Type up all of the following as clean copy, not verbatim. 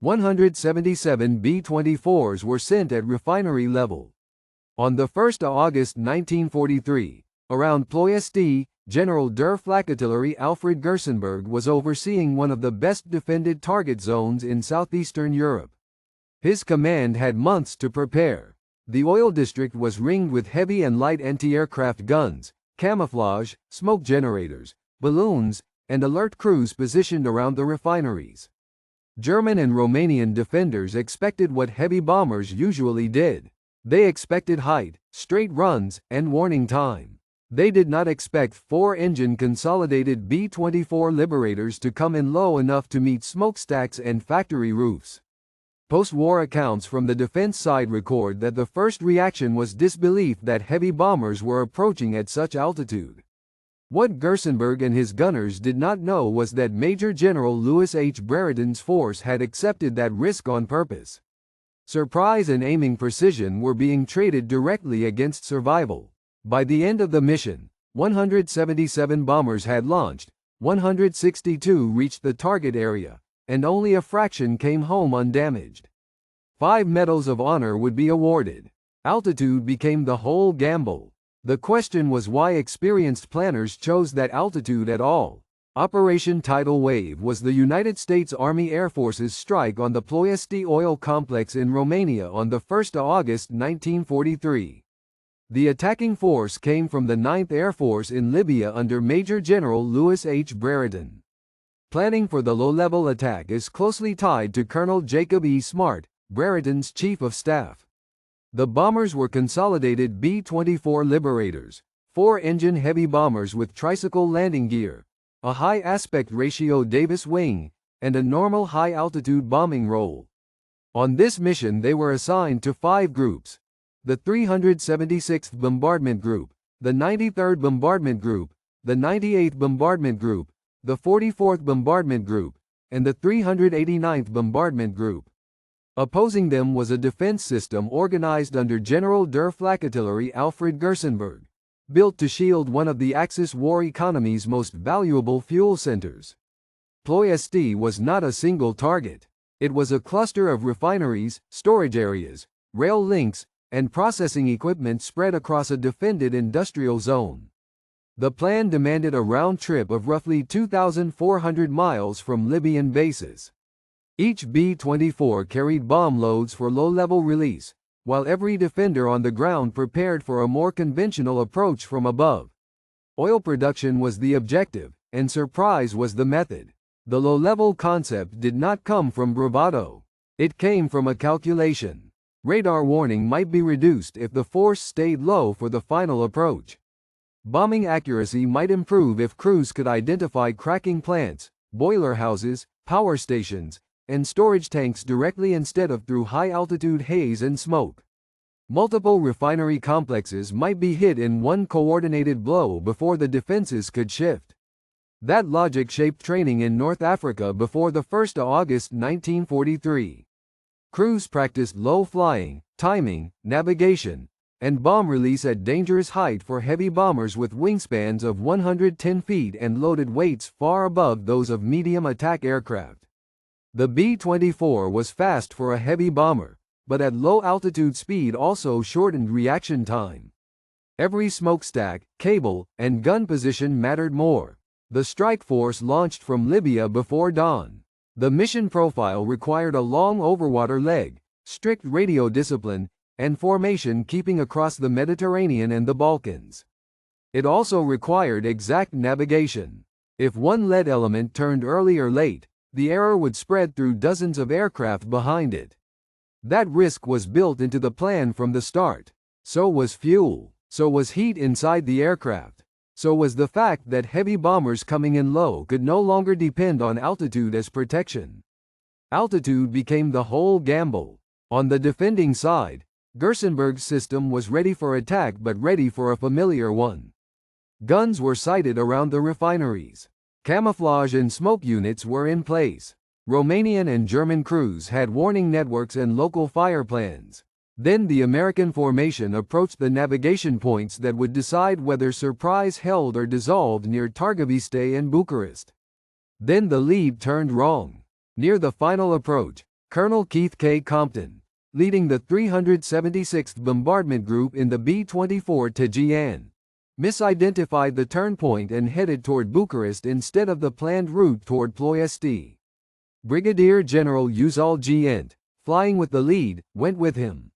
177 B-24s were sent at refinery level. On the 1st of August 1943, around Ploiești, General der Flak-Artillerie Alfred Gerstenberg was overseeing one of the best defended target zones in southeastern Europe. His command had months to prepare. The oil district was ringed with heavy and light anti-aircraft guns, camouflage, smoke generators, balloons, and alert crews positioned around the refineries. German and Romanian defenders expected what heavy bombers usually did. They expected height, straight runs, and warning time. They did not expect four-engine consolidated B-24 Liberators to come in low enough to meet smokestacks and factory roofs. Post-war accounts from the defense side record that the first reaction was disbelief that heavy bombers were approaching at such altitude. What Gerstenberg and his gunners did not know was that Major General Louis H. Brereton's force had accepted that risk on purpose. Surprise and aiming precision were being traded directly against survival. By the end of the mission, 177 bombers had launched, 162 reached the target area, and only a fraction came home undamaged. 5 medals of honor would be awarded. Altitude became the whole gamble. The question was why experienced planners chose that altitude at all. Operation Tidal Wave was the United States Army Air Force's strike on the Ploiești oil complex in Romania on the 1st of August 1943. The attacking force came from the 9th Air Force in Libya under Major General Louis H. Brereton. Planning for the low-level attack is closely tied to Colonel Jacob E. Smart, Brereton's chief of staff. The bombers were consolidated B-24 Liberators, 4-engine heavy bombers with tricycle landing gear, a high aspect ratio Davis wing, and a normal high-altitude bombing role. On this mission they were assigned to 5 groups: the 376th Bombardment Group, the 93rd Bombardment Group, the 98th Bombardment Group, the 44th Bombardment Group, and the 389th Bombardment Group. Opposing them was a defense system organized under General der Flak-Artillerie Alfred Gerstenberg, built to shield one of the Axis war economy's most valuable fuel centers. Ploiești was not a single target. It was a cluster of refineries, storage areas, rail links, and processing equipment spread across a defended industrial zone. The plan demanded a round trip of roughly 2,400 miles from Libyan bases. Each B-24 carried bomb loads for low-level release, while every defender on the ground prepared for a more conventional approach from above. Oil production was the objective, and surprise was the method. The low-level concept did not come from bravado. It came from a calculation. Radar warning might be reduced if the force stayed low for the final approach. Bombing accuracy might improve if crews could identify cracking plants, boiler houses, power stations, and storage tanks directly instead of through high-altitude haze and smoke. Multiple refinery complexes might be hit in one coordinated blow before the defenses could shift. That logic shaped training in North Africa before the 1st of August 1943. Crews practiced low flying, timing, navigation, and bomb release at dangerous height for heavy bombers with wingspans of 110 feet and loaded weights far above those of medium attack aircraft. The B-24 was fast for a heavy bomber, but at low altitude speed also shortened reaction time. Every smokestack, cable, and gun position mattered more. The strike force launched from Libya before dawn. The mission profile required a long overwater leg, strict radio discipline, and formation keeping across the Mediterranean and the Balkans. It also required exact navigation. If one lead element turned early or late, the error would spread through dozens of aircraft behind it. That risk was built into the plan from the start. So was fuel. So was heat inside the aircraft. So was the fact that heavy bombers coming in low could no longer depend on altitude as protection. Altitude became the whole gamble. On the defending side, Gerstenberg's system was ready for attack but ready for a familiar one. Guns were sighted around the refineries. Camouflage and smoke units were in place. Romanian and German crews had warning networks and local fire plans. Then the American formation approached the navigation points that would decide whether surprise held or dissolved near Târgoviște and Bucharest. Then the lead turned wrong. Near the final approach, Colonel Keith K. Compton, leading the 376th Bombardment Group in the B-24 Tijian, misidentified the turn point and headed toward Bucharest instead of the planned route toward Ploiești. Brigadier General Uzal Gent, flying with the lead, went with him.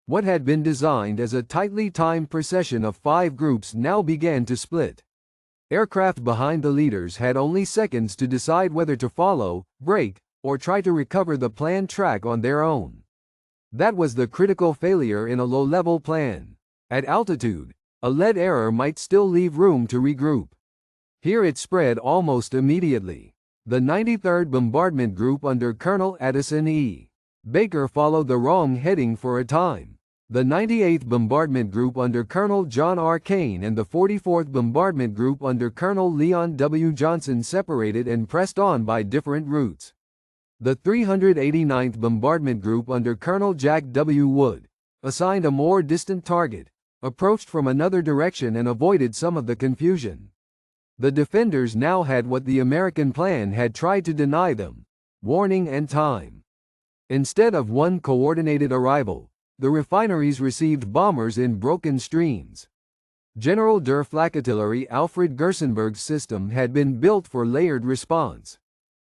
What had been designed as a tightly timed procession of 5 groups now began to split. Aircraft behind the leaders had only seconds to decide whether to follow, brake, or try to recover the planned track on their own. That was the critical failure in a low-level plan. At altitude, a lead error might still leave room to regroup. Here it spread almost immediately. The 93rd Bombardment Group under Colonel Addison E. Baker followed the wrong heading for a time. The 98th Bombardment Group under Colonel John R. Kane and the 44th Bombardment Group under Colonel Leon W. Johnson separated and pressed on by different routes. The 389th Bombardment Group under Colonel Jack W. Wood, assigned a more distant target, approached from another direction and avoided some of the confusion. The defenders now had what the American plan had tried to deny them: warning and time. Instead of one coordinated arrival, the refineries received bombers in broken streams. General der Flak-Artillerie Alfred Gersenberg's system had been built for layered response.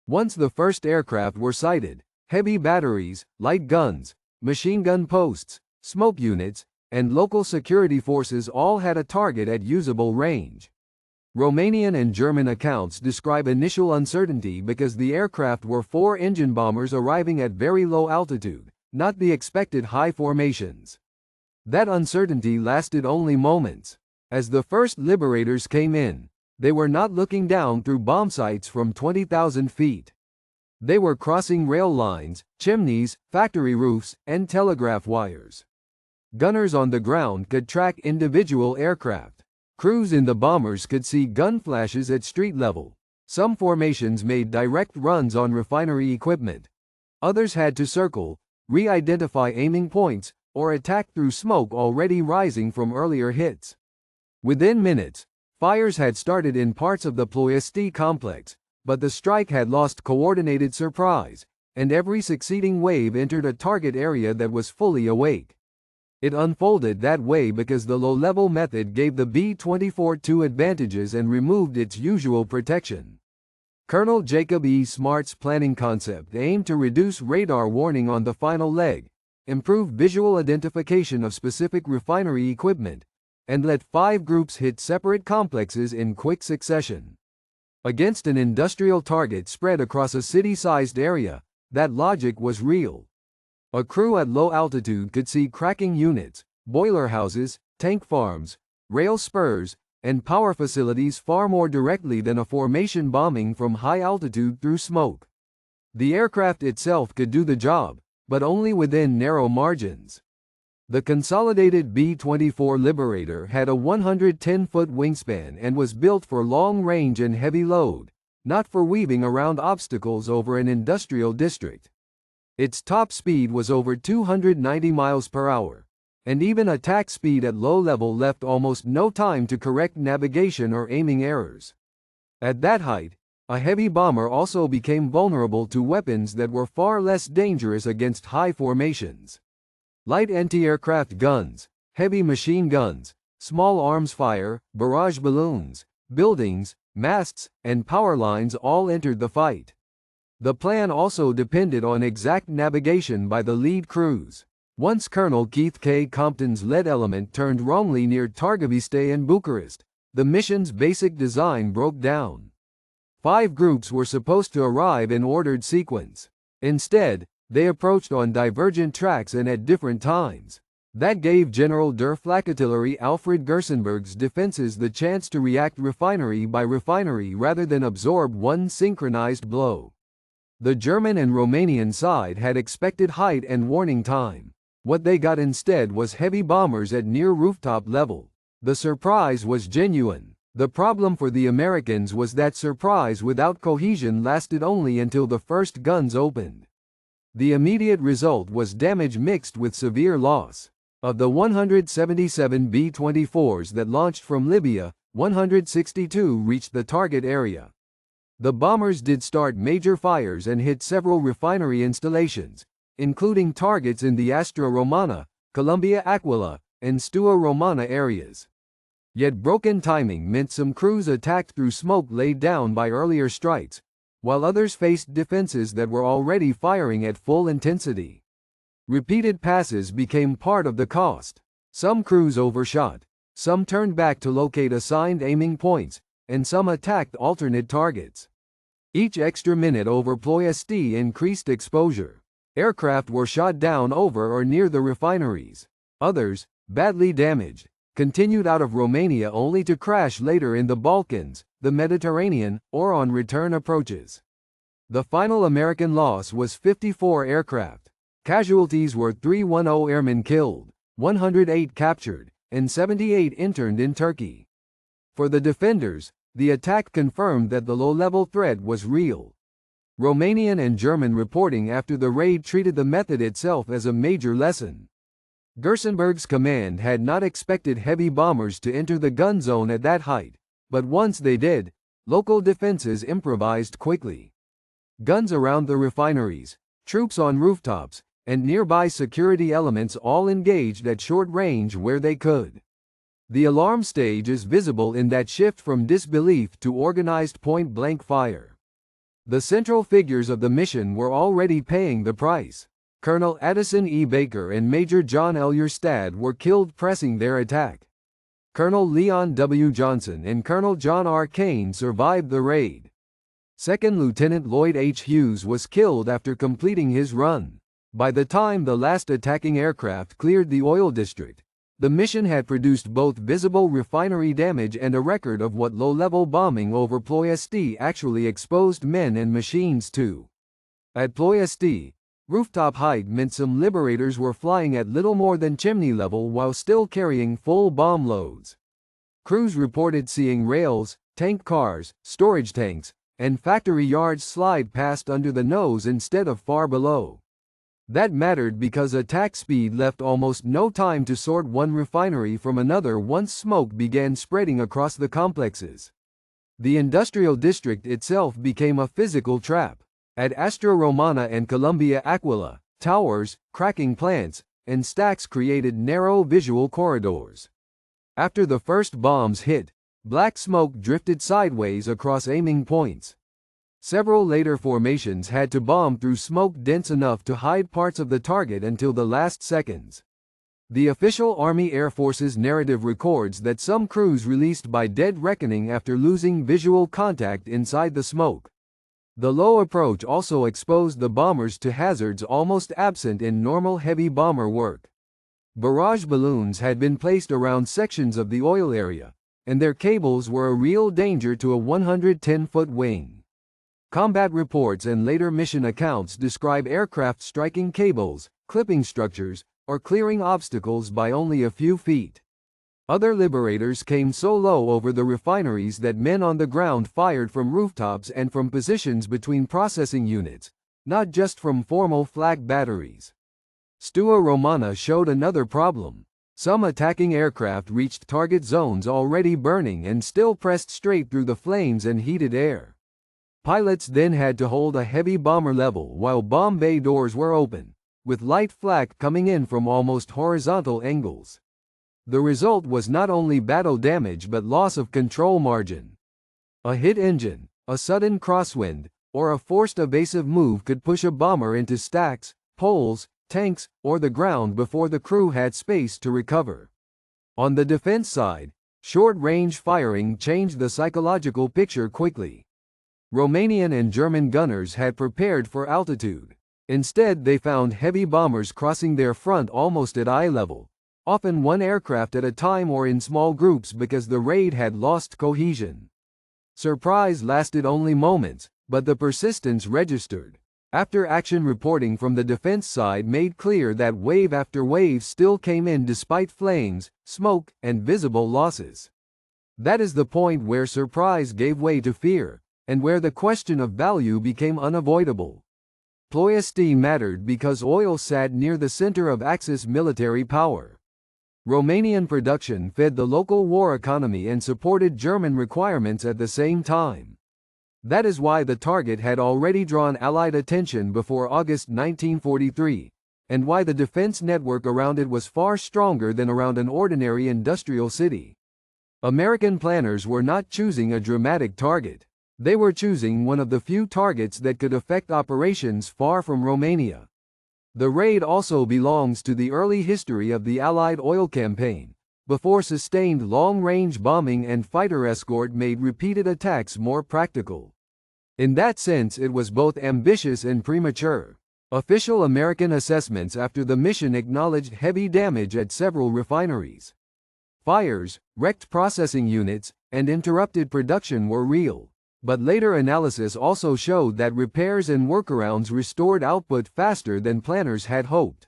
Once the first aircraft were sighted, heavy batteries, light guns, machine gun posts, smoke units, and local security forces all had a target at usable range. Romanian and German accounts describe initial uncertainty because the aircraft were 4 engine bombers arriving at very low altitude, not the expected high formations. That uncertainty lasted only moments. As the first liberators came in, they were not looking down through bomb sights from 20,000 feet. They were crossing rail lines, chimneys, factory roofs, and telegraph wires. Gunners on the ground could track individual aircraft. Crews in the bombers could see gun flashes at street level. Some formations made direct runs on refinery equipment. Others had to circle, re-identify aiming points, or attack through smoke already rising from earlier hits. Within minutes, fires had started in parts of the Ploiești complex, but the strike had lost coordinated surprise, and every succeeding wave entered a target area that was fully awake. It unfolded that way because the low-level method gave the B-24 two advantages and removed its usual protection. Colonel Jacob E. Smart's planning concept aimed to reduce radar warning on the final leg, improve visual identification of specific refinery equipment, and let 5 groups hit separate complexes in quick succession. Against an industrial target spread across a city-sized area, that logic was real. A crew at low altitude could see cracking units, boiler houses, tank farms, rail spurs, and power facilities far more directly than a formation bombing from high altitude through smoke. The aircraft itself could do the job, but only within narrow margins. The consolidated B-24 Liberator had a 110-foot wingspan and was built for long range and heavy load, not for weaving around obstacles over an industrial district. Its top speed was over 290 miles per hour, and even attack speed at low level left almost no time to correct navigation or aiming errors. At that height, a heavy bomber also became vulnerable to weapons that were far less dangerous against high formations. Light anti-aircraft guns, heavy machine guns, small arms fire, barrage balloons, buildings, masts, and power lines all entered the fight. The plan also depended on exact navigation by the lead crews. Once Colonel Keith K. Compton's lead element turned wrongly near Târgoviște and Bucharest, the mission's basic design broke down. 5 groups were supposed to arrive in ordered sequence. Instead, they approached on divergent tracks and at different times. That gave General der Flak-Artillerie Alfred Gersenberg's defenses the chance to react refinery by refinery rather than absorb one synchronized blow. The German and Romanian side had expected height and warning time. What they got instead was heavy bombers at near rooftop level. The surprise was genuine. The problem for the Americans was that surprise without cohesion lasted only until the first guns opened. The immediate result was damage mixed with severe loss. Of the 177 B-24s that launched from Libya, 162 reached the target area. The bombers did start major fires and hit several refinery installations, including targets in the Astra Romana, Columbia Aquila, and Stua Romana areas. Yet broken timing meant some crews attacked through smoke laid down by earlier strikes, while others faced defenses that were already firing at full intensity. Repeated passes became part of the cost. Some crews overshot, some turned back to locate assigned aiming points, and some attacked alternate targets. Each extra minute over Ploiești increased exposure. Aircraft were shot down over or near the refineries. Others, badly damaged, continued out of Romania only to crash later in the Balkans, the Mediterranean, or on return approaches. The final American loss was 54 aircraft. Casualties were 310 airmen killed, 108 captured, and 78 interned in Turkey. For the defenders, the attack confirmed that the low-level threat was real. Romanian and German reporting after the raid treated the method itself as a major lesson. Gerstenberg's command had not expected heavy bombers to enter the gun zone at that height, but once they did, local defenses improvised quickly. Guns around the refineries, troops on rooftops, and nearby security elements all engaged at short range where they could. The alarm stage is visible in that shift from disbelief to organized point-blank fire. The central figures of the mission were already paying the price. Colonel Addison E. Baker and Major John L. Yerstad were killed pressing their attack. Colonel Leon W. Johnson and Colonel John R. Kane survived the raid. Second Lieutenant Lloyd H. Hughes was killed after completing his run. By the time the last attacking aircraft cleared the oil district, the mission had produced both visible refinery damage and a record of what low-level bombing over Ploiești actually exposed men and machines to. At Ploiești, rooftop height meant some liberators were flying at little more than chimney level while still carrying full bomb loads. Crews reported seeing rails, tank cars, storage tanks, and factory yards slide past under the nose instead of far below. That mattered because attack speed left almost no time to sort one refinery from another once smoke began spreading across the complexes. The industrial district itself became a physical trap. At Astra Romana and Columbia Aquila, towers, cracking plants, and stacks created narrow visual corridors. After the first bombs hit, black smoke drifted sideways across aiming points. Several later formations had to bomb through smoke dense enough to hide parts of the target until the last seconds. The official Army Air Force's narrative records that some crews released by dead reckoning after losing visual contact inside the smoke. The low approach also exposed the bombers to hazards almost absent in normal heavy bomber work. Barrage balloons had been placed around sections of the oil area, and their cables were a real danger to a 110-foot wing. Combat reports and later mission accounts describe aircraft striking cables, clipping structures, or clearing obstacles by only a few feet. Other liberators came so low over the refineries that men on the ground fired from rooftops and from positions between processing units, not just from formal flak batteries. Stua Romana showed another problem. Some attacking aircraft reached target zones already burning and still pressed straight through the flames and heated air. Pilots then had to hold a heavy bomber level while bomb bay doors were open, with light flak coming in from almost horizontal angles. The result was not only battle damage but loss of control margin. A hit engine, a sudden crosswind, or a forced evasive move could push a bomber into stacks, poles, tanks, or the ground before the crew had space to recover. On the defense side, short-range firing changed the psychological picture quickly. Romanian and German gunners had prepared for altitude. Instead, they found heavy bombers crossing their front almost at eye level, often one aircraft at a time or in small groups because the raid had lost cohesion. Surprise lasted only moments, but the persistence registered. After-action reporting from the defense side made clear that wave after wave still came in despite flames, smoke, and visible losses. That is the point where surprise gave way to fear, and where the question of value became unavoidable. Ploiești mattered because oil sat near the center of Axis military power. Romanian production fed the local war economy and supported German requirements at the same time. That is why the target had already drawn Allied attention before August 1943, and why the defense network around it was far stronger than around an ordinary industrial city. American planners were not choosing a dramatic target. They were choosing one of the few targets that could affect operations far from Romania. The raid also belongs to the early history of the Allied oil campaign, before sustained long-range bombing and fighter escort made repeated attacks more practical. In that sense, it was both ambitious and premature. Official American assessments after the mission acknowledged heavy damage at several refineries. Fires, wrecked processing units, and interrupted production were real, but later analysis also showed that repairs and workarounds restored output faster than planners had hoped.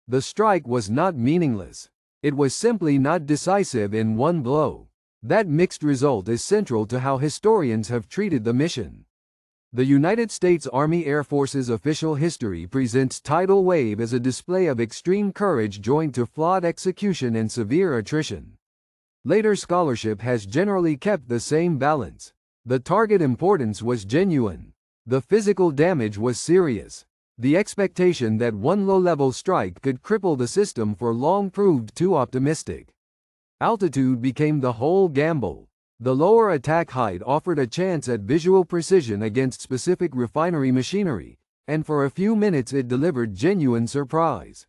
The strike was not meaningless. It was simply not decisive in one blow. That mixed result is central to how historians have treated the mission. The United States Army Air Force's official history presents Tidal Wave as a display of extreme courage joined to flawed execution and severe attrition. Later scholarship has generally kept the same balance. The target importance was genuine. The physical damage was serious. The expectation that one low-level strike could cripple the system for long proved too optimistic. Altitude became the whole gamble. The lower attack height offered a chance at visual precision against specific refinery machinery, and for a few minutes it delivered genuine surprise.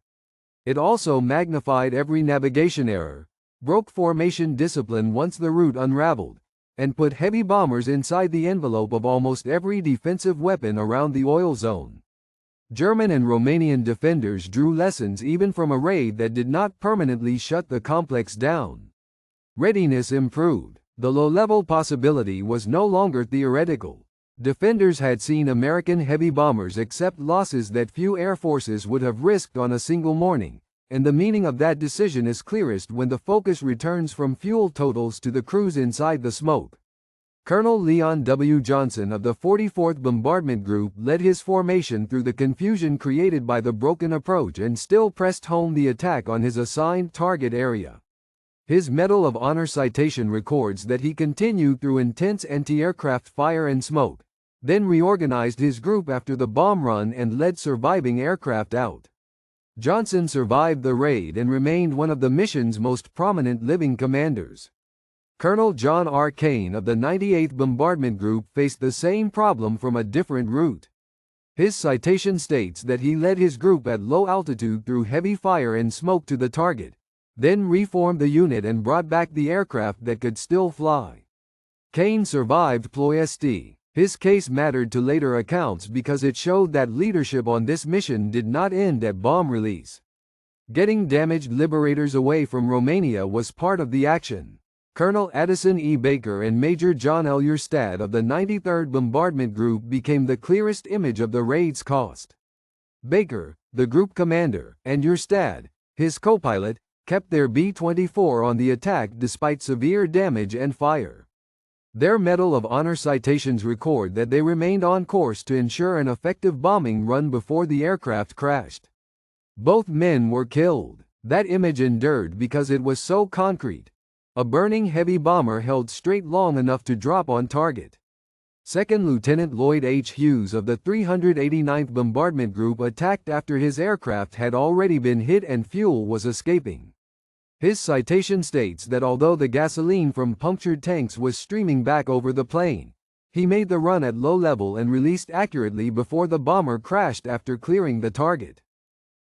It also magnified every navigation error, broke formation discipline once the route unraveled, and put heavy bombers inside the envelope of almost every defensive weapon around the oil zone. German and Romanian defenders drew lessons even from a raid that did not permanently shut the complex down. Readiness improved. The low-level possibility was no longer theoretical. Defenders had seen American heavy bombers accept losses that few air forces would have risked on a single morning, and the meaning of that decision is clearest when the focus returns from fuel totals to the crews inside the smoke. Colonel Leon W. Johnson of the 44th Bombardment Group led his formation through the confusion created by the broken approach and still pressed home the attack on his assigned target area. His Medal of Honor citation records that he continued through intense anti-aircraft fire and smoke, then reorganized his group after the bomb run and led surviving aircraft out. Johnson survived the raid and remained one of the mission's most prominent living commanders. Colonel John R. Kane of the 98th Bombardment Group faced the same problem from a different route. His citation states that he led his group at low altitude through heavy fire and smoke to the target, then reformed the unit and brought back the aircraft that could still fly. Kane survived Ploiești. His case mattered to later accounts because it showed that leadership on this mission did not end at bomb release. Getting damaged liberators away from Romania was part of the action. Colonel Addison E. Baker and Major John L. Yrstad of the 93rd Bombardment Group became the clearest image of the raid's cost. Baker, the group commander, and Yrstad, his co-pilot, kept their B-24 on the attack despite severe damage and fire. Their Medal of Honor citations record that they remained on course to ensure an effective bombing run before the aircraft crashed. Both men were killed. That image endured because it was so concrete. A burning heavy bomber held straight long enough to drop on target. Second Lieutenant Lloyd H. Hughes of the 389th Bombardment Group attacked after his aircraft had already been hit and fuel was escaping. His citation states that although the gasoline from punctured tanks was streaming back over the plane, he made the run at low level and released accurately before the bomber crashed after clearing the target.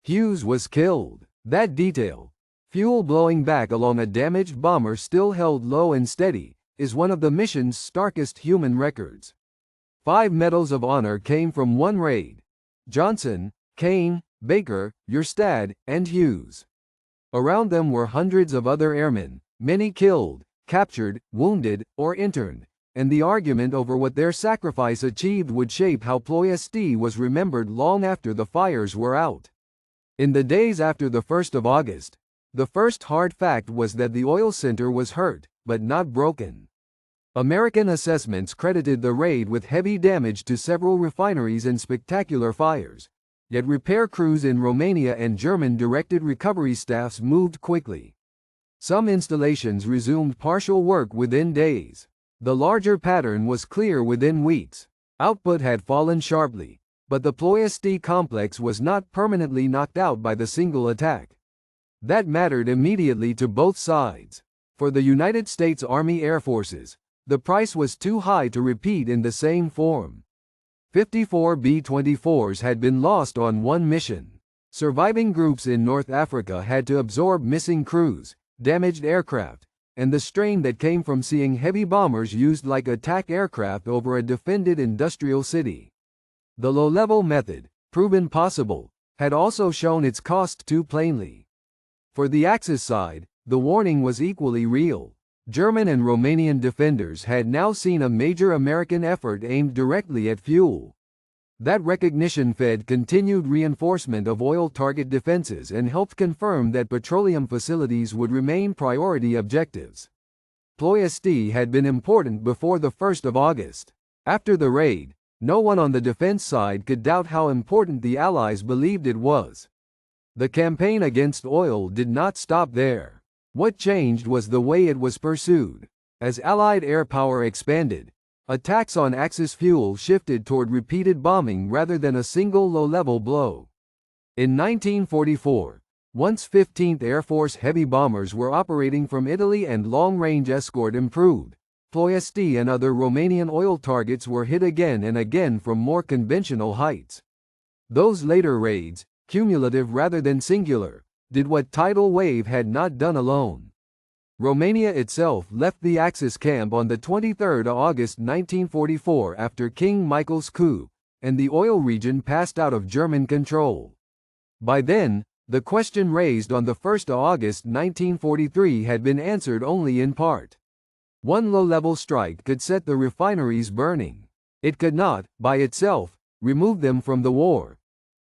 Hughes was killed. That detail, fuel blowing back along a damaged bomber still held low and steady, is one of the mission's starkest human records. 5 Medals of Honor came from one raid: Johnson, Kane, Baker, Yrstad, and Hughes. Around them were hundreds of other airmen, many killed, captured, wounded, or interned, and the argument over what their sacrifice achieved would shape how Ploiești was remembered long after the fires were out. In the days after the 1st of August, the first hard fact was that the oil center was hurt, but not broken. American assessments credited the raid with heavy damage to several refineries and spectacular fires. Yet repair crews in Romania and German-directed recovery staffs moved quickly. Some installations resumed partial work within days. The larger pattern was clear within weeks. Output had fallen sharply, but the Ploiești complex was not permanently knocked out by the single attack. That mattered immediately to both sides. For the United States Army Air Forces, the price was too high to repeat in the same form. 54 B-24s had been lost on one mission. Surviving groups in North Africa had to absorb missing crews, damaged aircraft, and the strain that came from seeing heavy bombers used like attack aircraft over a defended industrial city. The low-level method, proven possible, had also shown its cost too plainly. For the Axis side, the warning was equally real. German and Romanian defenders had now seen a major American effort aimed directly at fuel. That recognition fed continued reinforcement of oil target defenses and helped confirm that petroleum facilities would remain priority objectives. Ploiești had been important before the 1st of August. After the raid, no one on the defense side could doubt how important the Allies believed it was. The campaign against oil did not stop there. What changed was the way it was pursued. As Allied air power expanded, attacks on Axis fuel shifted toward repeated bombing rather than a single low-level blow. In 1944, once 15th Air Force heavy bombers were operating from Italy and long-range escort improved, Ploiești and other Romanian oil targets were hit again and again from more conventional heights. Those later raids, cumulative rather than singular, did what Tidal Wave had not done alone. Romania itself left the Axis camp on the 23rd of August 1944 after King Michael's coup, and the oil region passed out of German control. By then, the question raised on the 1st of August 1943 had been answered only in part. One low-level strike could set the refineries burning. It could not, by itself, remove them from the war.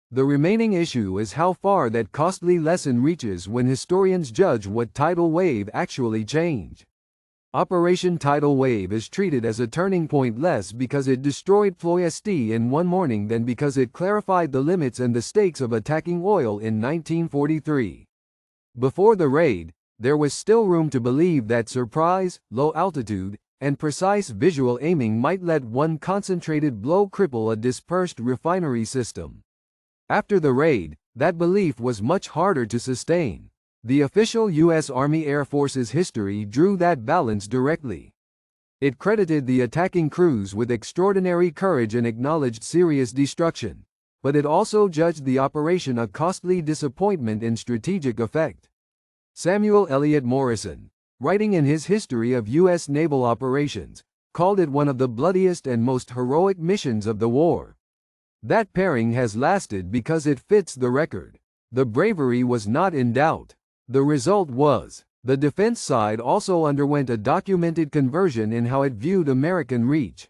The remaining issue is how far that costly lesson reaches when historians judge what Tidal Wave actually changed. Operation Tidal Wave is treated as a turning point less because it destroyed Ploiești in one morning than because it clarified the limits and the stakes of attacking oil in 1943. Before the raid, there was still room to believe that surprise, low altitude, and precise visual aiming might let one concentrated blow cripple a dispersed refinery system. After the raid, that belief was much harder to sustain. The official U.S. Army Air Force's history drew that balance directly. It credited the attacking crews with extraordinary courage and acknowledged serious destruction, but it also judged the operation a costly disappointment in strategic effect. Samuel Eliot Morison, writing in his History of U.S. Naval Operations, called it one of the bloodiest and most heroic missions of the war. That pairing has lasted because it fits the record. The bravery was not in doubt. The result was, the defense side also underwent a documented conversion in how it viewed American reach.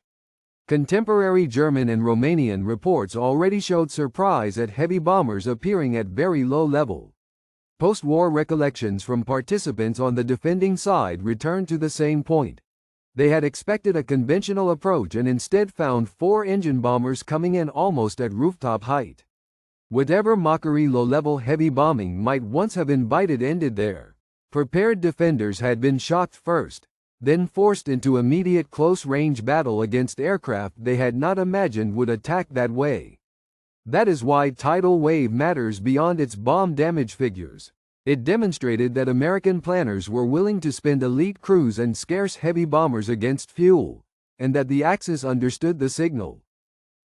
Contemporary German and Romanian reports already showed surprise at heavy bombers appearing at very low level. Post-war recollections from participants on the defending side returned to the same point. They had expected a conventional approach and instead found 4 engine bombers coming in almost at rooftop height. Whatever mockery low-level heavy bombing might once have invited ended there. Prepared defenders had been shocked first, then forced into immediate close-range battle against aircraft they had not imagined would attack that way. That is why Tidal Wave matters beyond its bomb damage figures. It demonstrated that American planners were willing to spend elite crews and scarce heavy bombers against fuel, and that the Axis understood the signal.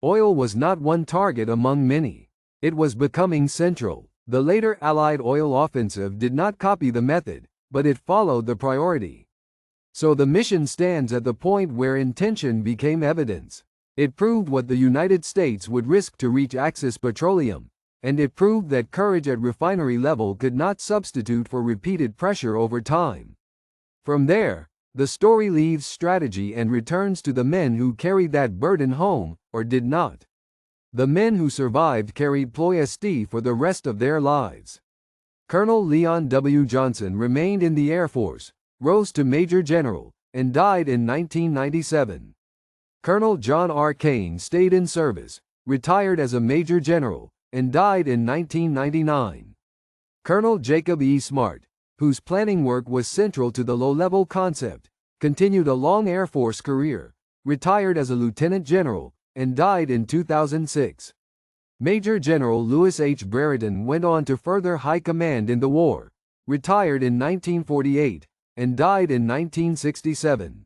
Oil was not one target among many. It was becoming central. The later Allied oil offensive did not copy the method, but it followed the priority. So the mission stands at the point where intention became evidence. It proved what the United States would risk to reach Axis petroleum, and it proved that courage at refinery level could not substitute for repeated pressure over time. From there, the story leaves strategy and returns to the men who carried that burden home, or did not. The men who survived carried Ploiești for the rest of their lives. Colonel Leon W. Johnson remained in the Air Force, rose to Major General, and died in 1997. Colonel John R. Kane stayed in service, retired as a Major General, and died in 1999. Colonel Jacob E. Smart, whose planning work was central to the low-level concept, continued a long Air Force career, retired as a lieutenant general, and died in 2006. Major General Louis H. Brereton went on to further high command in the war, retired in 1948, and died in 1967.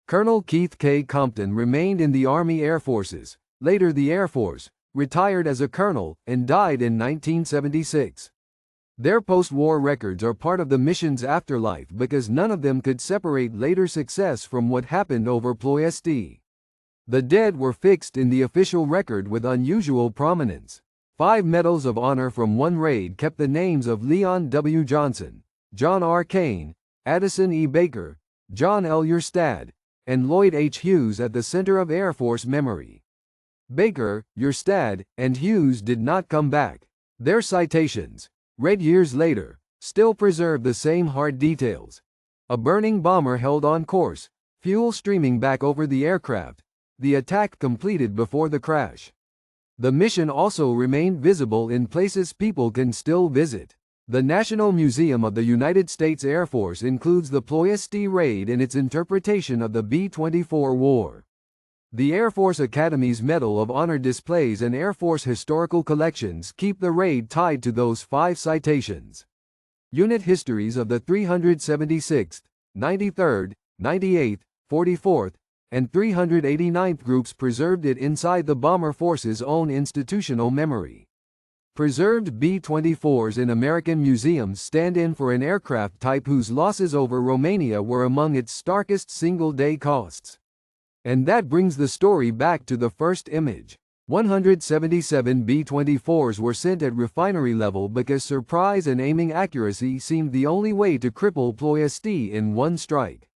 Colonel Keith K. Compton remained in the Army Air Forces, later the Air Force, retired as a colonel, and died in 1976. Their post-war records are part of the mission's afterlife because none of them could separate later success from what happened over Ploiești. The dead were fixed in the official record with unusual prominence. 5 medals of honor from one raid kept the names of Leon W. Johnson, John R. Kane, Addison E. Baker, John L. Yerstad, and Lloyd H. Hughes at the center of Air Force memory. Baker, Yerstad, and Hughes did not come back. Their citations, read years later, still preserve the same hard details. A burning bomber held on course, fuel streaming back over the aircraft, the attack completed before the crash. The mission also remained visible in places people can still visit. The National Museum of the United States Air Force includes the Ploiești raid in its interpretation of the B-24 war. The Air Force Academy's Medal of Honor displays and Air Force historical collections keep the raid tied to those 5 citations. Unit histories of the 376th, 93rd, 98th, 44th, and 389th groups preserved it inside the bomber force's own institutional memory. Preserved B-24s in American museums stand in for an aircraft type whose losses over Romania were among its starkest single-day costs. And that brings the story back to the first image. 177 B-24s were sent at refinery level because surprise and aiming accuracy seemed the only way to cripple Ploiești in one strike.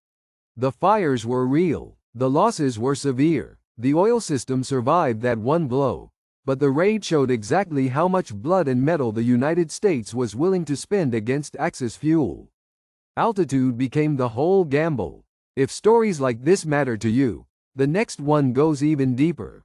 The fires were real. The losses were severe. The oil system survived that one blow. But the raid showed exactly how much blood and metal the United States was willing to spend against Axis fuel. Altitude became the whole gamble. If stories like this matter to you, the next one goes even deeper.